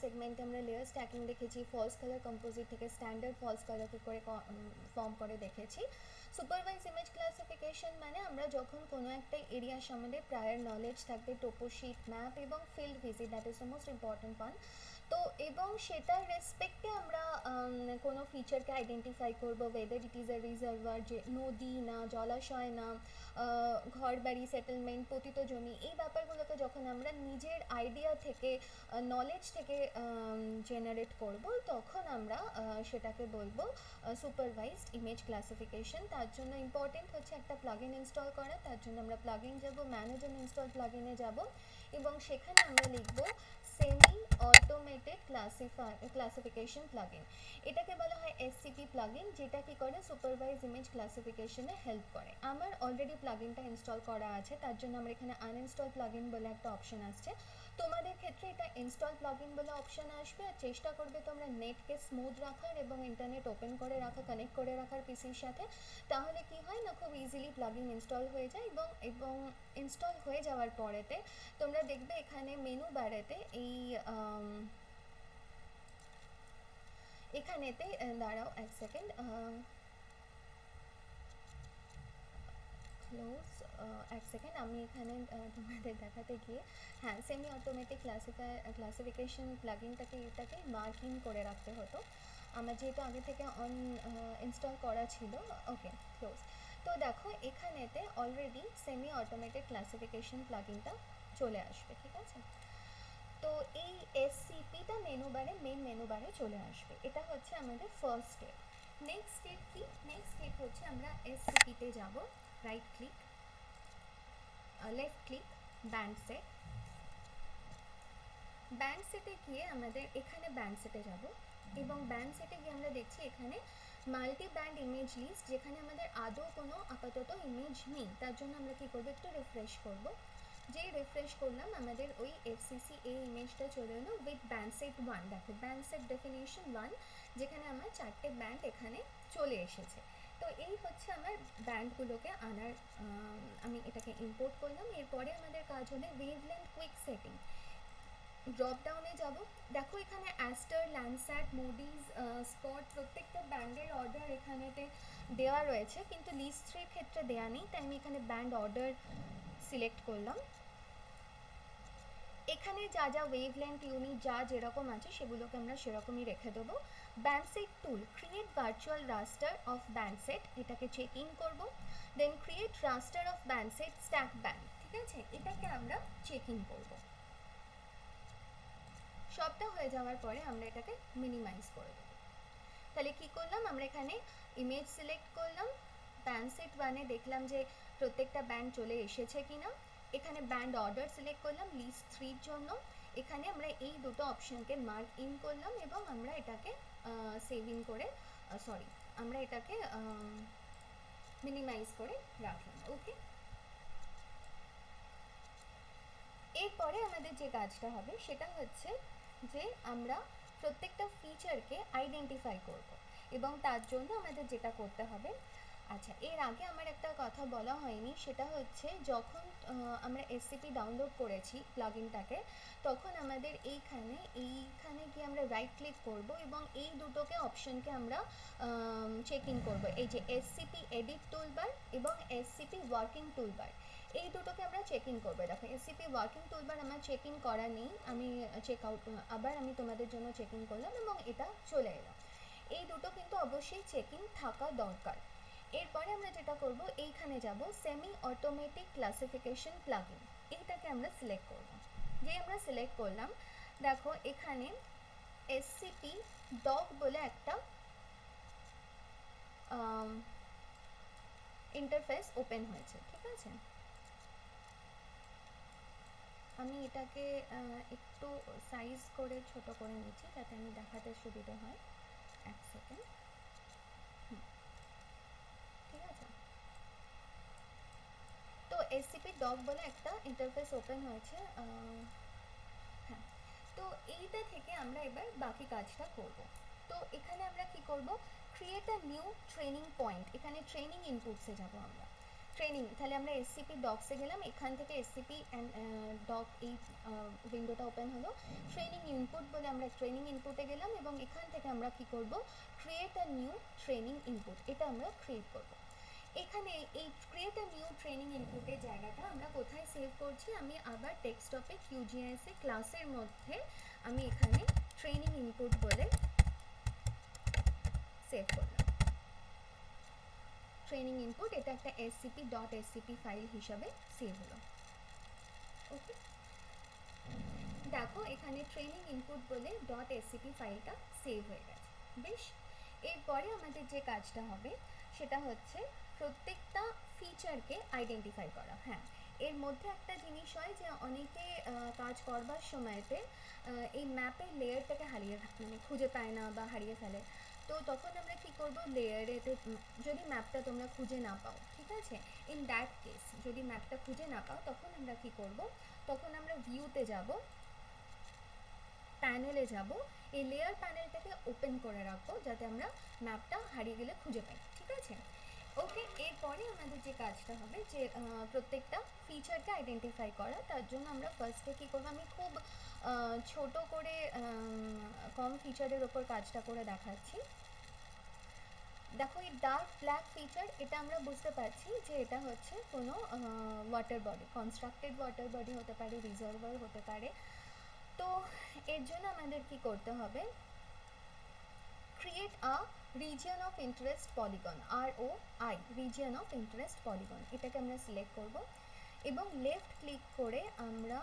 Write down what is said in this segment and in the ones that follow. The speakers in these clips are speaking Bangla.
সেগমেন্টে আমরা লেয়ার স্ট্যাকিং দেখেছি, ফলস কালার কম্পোজিট থেকে স্ট্যান্ডার্ড ফলস কালারকে করে ফর্ম করে দেখেছি। সুপারভাইজ ইমেজ ক্লাসিফিকেশন মানে আমরা যখন কোনো একটা এরিয়ার সম্বন্ধে প্রায়ার নলেজ থাকবে, টোপোশিট, ম্যাপ এবং field visit, that is the most important one. তো এবং সেটার রেসপেক্টে আমরা কোনো ফিচারকে আইডেন্টিফাই করবো, weather it is a reservoir, যে নদী না, জলাশয় না, ঘর বাড়ি, সেটেলমেন্ট, পতিত জমি, এই ব্যাপারগুলোকে যখন আমরা নিজের আইডিয়া থেকে, নলেজ থেকে জেনারেট করব, তখন আমরা সেটাকে বলবো সুপারভাইজড ইমেজ ক্লাসিফিকেশন। তার জন্য ইম্পর্টেন্ট হচ্ছে একটা প্লাগইন ইনস্টল করা। তার জন্য আমরা প্লাগইন যাব, ম্যানেজ অ্যান্ড ইনস্টল প্লাগইনে যাব এবং সেখানে আমরা লিখব সেমি অটোমেটেড ক্লাসিফিকেশন প্লাগইন। এটাকে বলা হয় এসসিপি প্লাগইন, যেটা কি করে সুপারভাইজ ইমেজ ক্লাসিফিকেশনে হেল্প করে। আমার অলরেডি প্লাগইনটা ইনস্টল করা আছে, তার জন্য আমরা এখানে আনইনস্টল প্লাগইন বলে একটা অপশন আসছে। তোমাদের ক্ষেত্রে এটা ইনস্টল প্লাগইন বলে অপশন আসবে, আর চেষ্টা করবে তোমরা নেটকে স্মুথ রাখার এবং ইন্টারনেট ওপেন করে রাখা, কানেক্ট করে রাখার পিসির সাথে। তাহলে কি হয় না, খুব ইজিলি প্লাগইন ইনস্টল হয়ে যায় এবং ইনস্টল হয়ে যাওয়ার পরেতে তোমরা দেখবে এখানে মেনু বারেতে এখানেতে দাঁড়াও এক সেকেন্ড, ক্লোজ, এক সেকেন্ড, আমি এখানে তোমাদের দেখাতে গিয়ে, হ্যাঁ, সেমি অটোমেটিক ক্লাসিফিকেশন প্লাগইনটাকে এটাকে মার্ক ইন করে রাখতে হতো আমার, যেহেতু আগে থেকে ইনস্টল করা ছিল। ওকে, ক্লোজ। তো দেখো এখানেতে অলরেডি সেমি অটোমেটেড ক্লাসিফিকেশন প্লাগইনটা চলে আসবে, ঠিক আছে। তো এই এসসিপিটা মেন মেনু বারে চলে আসবে। এটা হচ্ছে আমাদের ফার্স্ট স্টেপ। নেক্সট স্টেপ কি? নেক্সট স্টেপ হচ্ছে আমরা এসসিপিতে যাব, right click, left click, band set. Band সেটে গিয়ে আমাদের এখানে ব্যান্ড সেটে যাব এবং ব্যান্ড সেটে গিয়ে আমরা দেখছি এখানে মাল্টি ব্যান্ড ইমেজ লিস্ট, যেখানে আমাদের আদৌ কোনো আপাতত ইমেজ নেই। তার জন্য আমরা কী করবো, একটু রিফ্রেশ করব। যেই রিফ্রেশ করলাম আমাদের ওই এফসিসি এই ইমেজটা চলে এলো উইথ ব্যান্ড সেট 1। দেখো ব্যান্ড সেট ডেফিনেশন 1, যেখানে আমার 4টে ব্যান্ড এখানে চলে এসেছে। তো এই হচ্ছে আমার ব্যান্ডগুলোকে আনার, আমি এটাকে ইম্পোর্ট করলাম। এরপরে আমাদের কাজ হলে ওয়েভলেন্থ কুইক সেটিং। ড্রপ ডাউনে যাব, দেখো এখানে অ্যাস্টার, ল্যান্ডস্যাট, মুডিজ, স্পট, প্রত্যেকটা ব্যান্ডের অর্ডার এখানেতে দেওয়া রয়েছে, কিন্তু লিস্ট 3 ক্ষেত্রে দেওয়া নেই, তাই আমি এখানে ব্যান্ড অর্ডার সিলেক্ট করলাম। এখানে যা যা ওয়েভলেন্থ, ইউনিট যা যেরকম আছে সেগুলোকে আমরা সেরকমই রেখে দেবো। Band set tool, create virtual raster of band set, এটাকে চেক ইন করবো। Then create raster of band set stack band, ঠিক আছে, এটাকে আমরা চেক ইন করবো। সবটা হয়ে যাওয়ার পরে আমরা এটাকে মিনিমাইজ করে দেবো। তাহলে কি করলাম, আমরা এখানে ইমেজ সিলেক্ট করলাম, ব্যান্ড সেট 1-এ দেখলাম যে প্রত্যেকটা ব্যান্ড চলে এসেছে কিনা। এখানে ব্যান্ড অর্ডার সিলেক্ট করলাম লিস্ট 3-র জন্য। এখানে আমরা এই দুটো অপশনকে মার্ক ইন করলাম এবং আমরা এটাকে সেভ ইন করে, আমরা এটাকে মিনিমাইজ করে রাখলাম। ওকে, এরপরে আমাদের যে কাজটা হবে সেটা হচ্ছে যে আমরা প্রত্যেকটা ফিচারকে আইডেন্টিফাই করব এবং তার জন্য আমাদের যেটা করতে হবে, আচ্ছা এর আগে আমার একটা কথা বলা হয়নি, সেটা হচ্ছে যখন আমরা এসসিপি ডাউনলোড করেছি প্লাগইনটাকে, তখন আমাদের এইখানে গিয়ে আমরা রাইট ক্লিক করব এবং এই দুটোকে অপশনকে আমরা চেক ইন করবো, এই যে এসসিপি এডিট টুলবার এবং এসসিপি ওয়ার্কিং টুলবার, এই দুটোকে আমরা চেক ইন করবো। দেখো এসসিপি ওয়ার্কিং টুলবার আমার চেক ইন করা নেই, আমি চেক আউট, আবার আমি তোমাদের জন্য চেক ইন করলাম এবং এটা চলে এলো। এই দুটো কিন্তু অবশ্যই চেক ইন থাকা দরকার। এরপরে আমরা যেটা করব, এইখানে যাব সেমি অটোমেটিক ক্লাসিফিকেশন প্লাগইন, এইটাকে আমরা সিলেক্ট করব। যেই আমরা সিলেক্ট করলাম, দেখো এখানে এসসিপি ডগ বলে একটা ইন্টারফেস ওপেন হয়েছে, ঠিক আছে। আমি এটাকে একটু সাইজ করে ছোট করে নিচ্ছি যাতে আমি দেখাতে সুবিধা হয়। এক সেকেন্ড, ঠিক আছে। তো এসসিপি ডগ বলে একটা ইন্টারফেস ওপেন হয়েছে, হ্যাঁ। তো এইটা থেকে আমরা এবার বাকি কাজটা করব। তো এখানে আমরা কি করব, create a new training point, এখানে ট্রেনিং ইনপুটসে যাব আমরা। ট্রেনিং, তাহলে আমরা এসসিপি ডক্সে গেলাম, এখান থেকে এসসিপি অ্যান্ড ডক এই উইন্ডোটা ওপেন হলো। ট্রেনিং ইনপুট বলে আমরা ট্রেনিং ইনপুটে গেলাম এবং এখান থেকে আমরা কি করব, create a new training input, এটা আমরা ক্রিয়েট করব। এখানে এই ক্রিয়েট আ নিউ ট্রেনিং ইনপুটের জায়গাটা আমরা কোথায় সেভ করছি, আমি আবার ডেস্কটপে QGIS এ ক্লাসের মধ্যে আমি এখানে ট্রেনিং ইনপুট বলে সেভ করলাম। ট্রেনিং ইনপুট, এটা একটা scp.scp ফাইল হিসাবে সেভ হলো। ওকে, দেখো এখানে ট্রেনিং ইনপুট বলে .scp ফাইলটা সেভ হয়ে গেছে। বেশ, এরপরে আমাদের যে কাজটা হবে সেটা হচ্ছে প্রত্যেকটা ফিচারকে আইডেন্টিফাই করা। হ্যাঁ, এর মধ্যে একটা জিনিস হয় যে অনেকে কাজ করবার সময়তে এই ম্যাপের লেয়ারটাকে হারিয়ে মানে খুঁজে পায় না বা হারিয়ে ফেলে। তো তখন আমরা কি করব, লেয়ারেতে যদি ম্যাপটা তোমরা খুঁজে না পাও, ঠিক আছে, ইন দ্যাট কেস যদি ম্যাপটা খুঁজে না পাও তখন আমরা কি করব, তখন আমরা ভিউতে যাব, প্যানেলে যাব, এই লেয়ার প্যানেলটাকে ওপেন করে রাখবো যাতে আমরা ম্যাপটা হারিয়ে গেলে খুঁজে পাই। ঠিক আছে, ওকে। এরপরে আমাদের যে কাজটা হবে যে প্রত্যেকটা ফিচারকে আইডেন্টিফাই করা, তার জন্য আমরা ফার্স্টে কী করবো, আমি খুব ছোট করে কম ফিচারের ওপর কাজটা করে দেখাচ্ছি। দেখো এই ডার্ক ব্ল্যাক ফিচার, এটা আমরা বুঝতে পারছি যে এটা হচ্ছে কোনো water body, constructed water body হতে পারে, রিজার্ভার হতে পারে। তো এর জন্য আমাদের কি করতে হবে, create a region of interest polygon, ROI, region of interest polygon, এটাকে আমরা সিলেক্ট করব এবং লেফট ক্লিক করে আমরা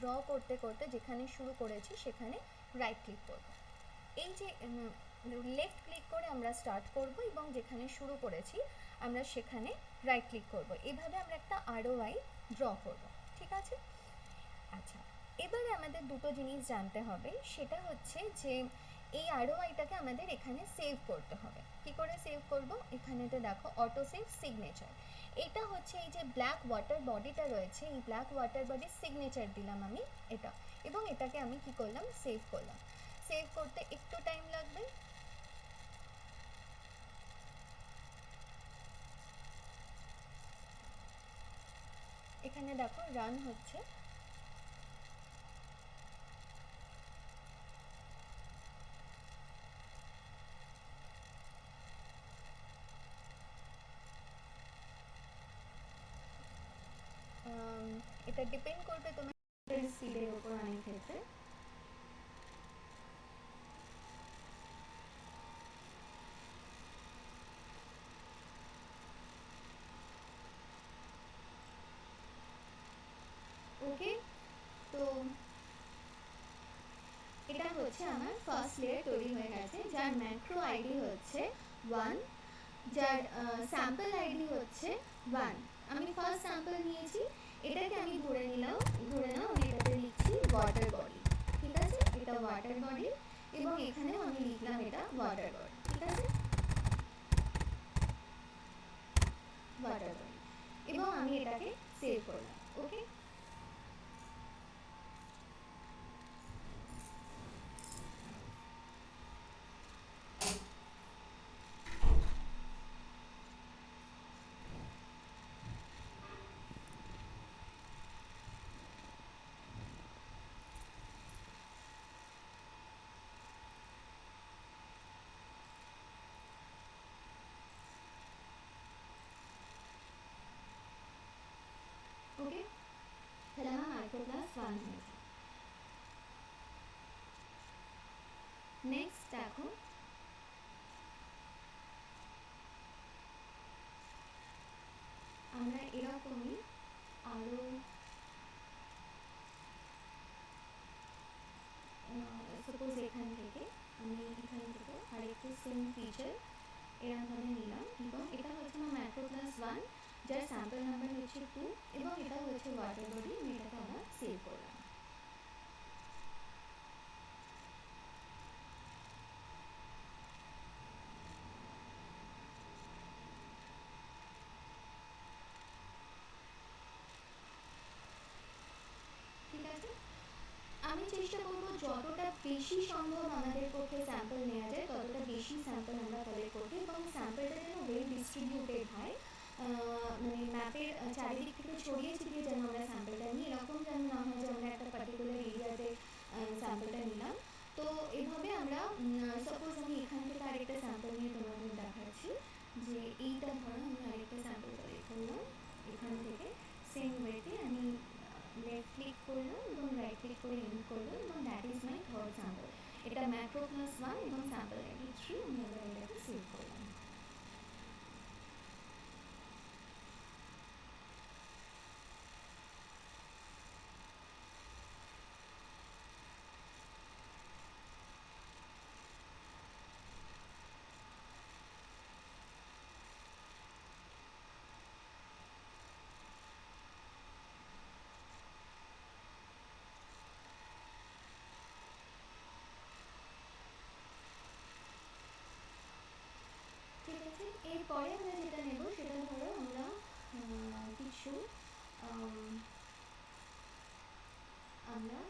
ড্র করতে করতে যেখানে শুরু করেছি সেখানে রাইট ক্লিক করব। এই যে লেফট ক্লিক করে আমরা স্টার্ট করব এবং যেখানে শুরু করেছি আমরা সেখানে রাইট ক্লিক করব, এভাবে আমরা একটা ROI ড্র করব। ঠিক আছে, আচ্ছা, এবারে আমাদের দুটো জিনিস জানতে হবে, সেটা হচ্ছে যে এই ROIটাকে আমাদের এখানে সেভ করতে হবে। কি করে সেভ করব, এখানেতে দেখো অটো সেভ সিগনেচার, এটা হচ্ছে এই যে ব্ল্যাক ওয়াটার বডিটা রয়েছে, এই ব্ল্যাক ওয়াটার বডির সিগনেচার দিলাম আমি এটা, এবং এটাকে আমি কি করলাম, সেভ করলাম। সেভ করতে একটু টাইম লাগবে। এখানে দেখো রান হচ্ছে। এটা ডিপেন্ড করবে তোমার স্পিডের উপর অনেক ক্ষেত্রে। ওকে, তো এটা হচ্ছে আমার ফার্স্ট লেয়ার তৈরি হয়ে গেছে, যার ম্যাক্রো আইডি হচ্ছে 1, যার স্যাম্পল আইডি হচ্ছে 1। আমি ফার্স্ট স্যাম্পল নিয়েছি, এটাকে আমি ধরে নাও আমি এটাতে লিখছি ওয়াটার বডি। ঠিক আছে, এটা ওয়াটার বডি এবং এখানেও আমি লিখলাম এটা ওয়াটার বডি। ঠিক আছে, ওয়াটার বডি, এবং আমি এটাকে সেভ করলাম। ওকে, ওকে, তাহলে আমার মাইক্রো ক্লাস 1 হয়েছে। নেক্সট দেখো, আমরা এরকমই আরও সাপোজ এখান থেকে আরেকটু সেম ফিচার এরকমভাবে নিলাম এবং এটা হচ্ছে আমার ম্যাক্রো ক্লাস 1, যার স্যাম্পল নাম্বার হচ্ছে 2 এবং এটা হচ্ছে ওয়াটার বডি, আমি এটাকে আবার সেভ করলাম। ঠিক আছে, আমি চেষ্টা করবো যতটা বেশি সম্ভব আমাদের পক্ষে স্যাম্পল নেওয়া যায় ততটা বেশি স্যাম্পল আমরা কালেক্ট করবো এবং স্যাম্পলটা যেন ওয়েল ডিস্ট্রিবিউটেড হয়, মানে ম্যাপের চারিদিক থেকে ছড়িয়ে ছিটিয়ে যেন আমরা স্যাম্পলটা নিই, এরকম যেন না হয় যে আমরা একটা পার্টিকুলার এরিয়াতে স্যাম্পলটা নিলাম। তো এভাবে আমরা সাপোজ আমি এখান থেকে আরেকটা স্যাম্পল নিয়ে তোমাদের দেখাচ্ছি, যে এইটা ধরো আমি আরেকটা স্যাম্পল কালেক্ট করলাম এখান থেকে, সেম ওয়েতে আমি লেফট ক্লিক করলাম এবং রাইট ক্লিক করে এন্ড করলাম এবং that is my third sample. এটা ম্যাক্রো প্লাস 1 এবং স্যাম্পল আইডি 3, আমি এবার এটাকে সেভ করলাম। ঠিক আছে, এরপরে আমরা যেটা নেব সেটা ধরো আমরা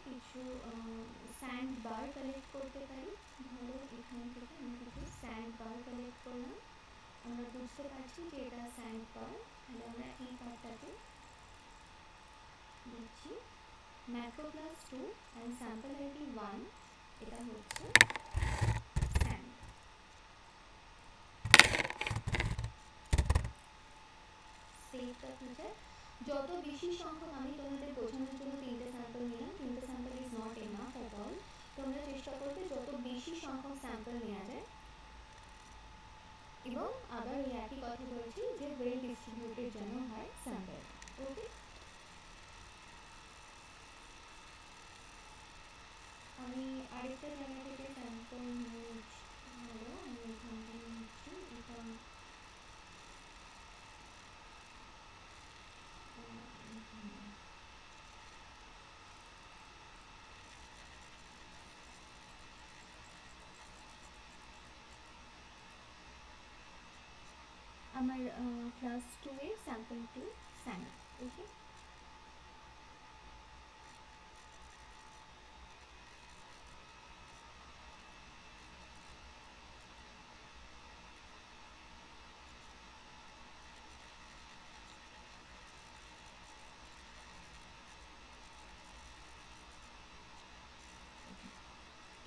কিছু স্যান্ড বার কালেক্ট করতে পারি। ধরো এখান থেকে আমি কিছু স্যান্ড বার কালেক্ট করলাম, আমরা বুঝতে পারছি যে এটা স্যান্ড বার। তাহলে আমরা এই পার্টটাকে দিচ্ছি macro plus 2 and sample ID 1, এটা হচ্ছে স্যান্ড। সেভটা হচ্ছে যত বেশি সংখ্যক, আমি তোমাদের বোঝানোর জন্য 3টে স্যাম্পল নিলাম, 3টে sample is not enough at all. তোমরা চেষ্টা করবে যত বেশি সংখ্যক স্যাম্পল নেওয়া যায়, এবং আবার এই একই কথা বলছি যে ওয়েল ডিস্ট্রিবিউটেড যেন হয় স্যাম্পল। ওকে, আমি আরেকটা জায়গা থেকে স্যাম্পল নিচ্ছি। হলো আমি এখান থেকে নিচ্ছি, এটা আমার ক্লাস 2 এর স্যাম্পল 2 স্যান্ড। ওকে,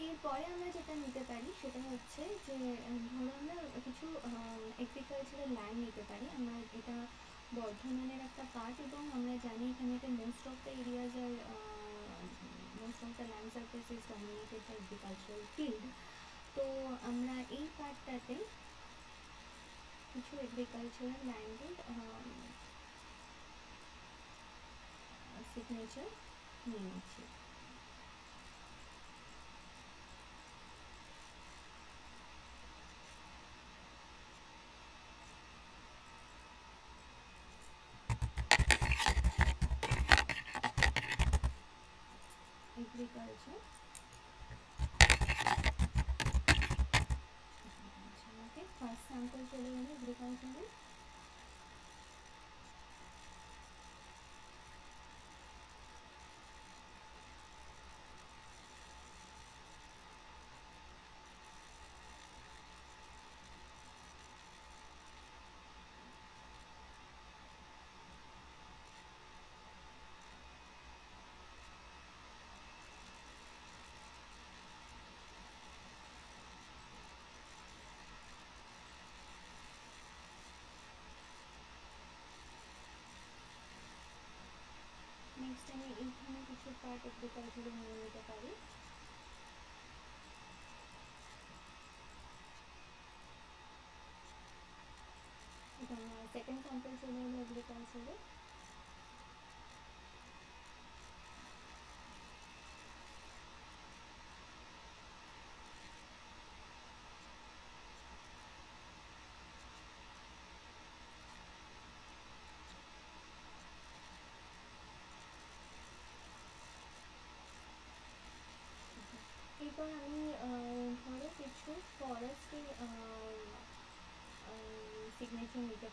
এরপরে আমরা যেটা নিতে পারি সেটা হচ্ছে যে ধরো আমরা কিছু এগ্রিকালচারাল ল্যান্ড নিতে পারি। আমরা এটা বর্ধমানের একটা পার্ট, এবং আমরা জানি এখানেতে মোস্ট অফ দ্য এরিয়াজ আর most of the land surface is dominated by agricultural field. তো আমরা এই পার্টটাতে কিছু এগ্রিকালচারাল ল্যান্ডের সিগনেচার নিয়ে নিচ্ছি। এগ্রিকালচার, ওকে, ফার্স্ট স্যাম্পল চলে গেল এগ্রিকালচারে। নেক্সট আমি এইখানে কিছু পার্ট এগ্রিকালচারে নিয়ে নিতে পারি। এটা আমার সেকেন্ড স্যাম্পল চলে এলো এগ্রিকালচারে। এরপর আমি ধরো কিছু ফরেস্টের সিগনেচার নিতে পারি।